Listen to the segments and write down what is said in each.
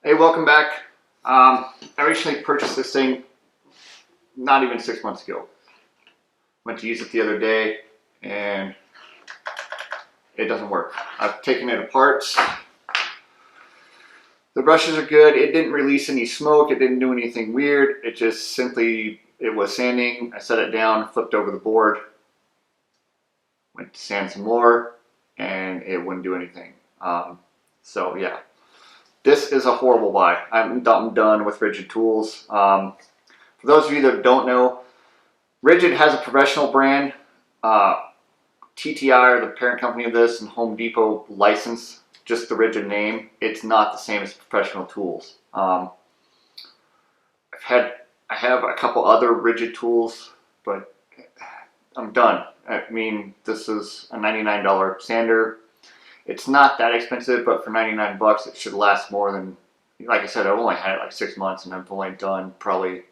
Hey, welcome back. I recently purchased this thing not even 6 months ago. Went to use it the other day and it doesn't work. I've taken it apart. The brushes are good. It didn't release any smoke. It didn't do anything weird. It just simply, it was sanding. I set it down, flipped over the board, went to sand some more, and it wouldn't do anything. So yeah. This is a horrible buy. I'm done with Ridgid tools. For those of you that don't know, Ridgid has a professional brand. TTI are the parent company of this, and Home Depot license just the Ridgid name. It's not the same as professional tools. I have a couple other Ridgid tools, but I'm done. I mean, this is a $99 sander. It's not that expensive, but for 99 bucks, it should last more than, like I said, I've only had it like 6 months and I've only done probably,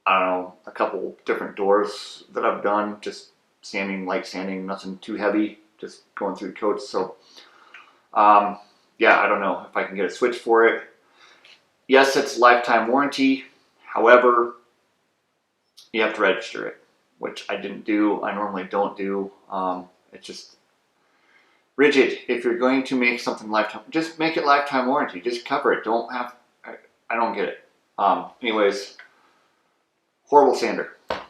I don't know, a couple different doors that I've done, just sanding, light sanding, nothing too heavy, just going through the coats. So, yeah, I don't know if I can get a switch for it. Yes, it's lifetime warranty. However, you have to register it, which I didn't do. I normally don't do. It's just Ridgid. If you're going to make something lifetime, just make it lifetime warranty. Just cover it. Don't have. I don't get it. Anyways, horrible sander. That's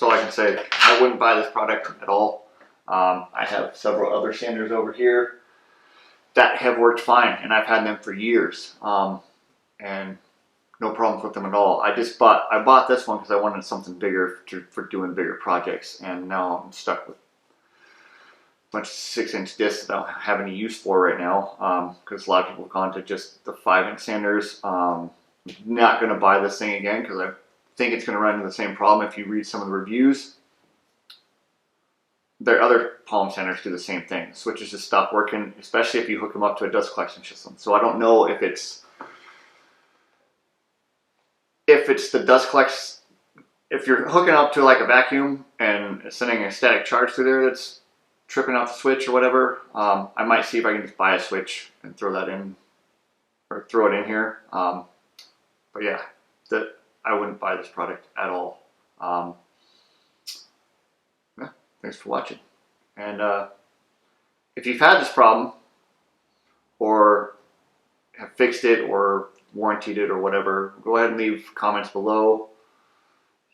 all I can say. I wouldn't buy this product at all. I have several other sanders over here that have worked fine, and I've had them for years, and no problems with them at all. I bought this one because I wanted something bigger for doing bigger projects, and now I'm stuck with a bunch of 6-inch discs that I don't have any use for right now, because a lot of people have gone to just the 5-inch sanders. Not going to buy this thing again because I think it's going to run into the same problem. If you read some of the reviews, their other palm sanders do the same thing. Switches just stop working, especially if you hook them up to a dust collection system. So I don't know if it's the dust collects. If you're hooking up to like a vacuum and sending a static charge through there that's tripping out the switch or whatever, I might see if I can just buy a switch and throw that in, or throw it in here. But yeah, I wouldn't buy this product at all. Yeah, thanks for watching. And if you've had this problem or have fixed it or warrantied it or whatever, go ahead and leave comments below.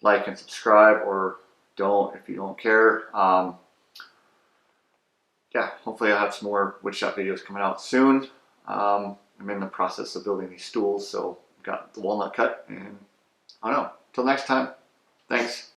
Like and subscribe, or don't if you don't care. Yeah, hopefully I'll have some more woodshop videos coming out soon. I'm in the process of building these stools, so I've got the walnut cut, and I don't know. Till next time, thanks.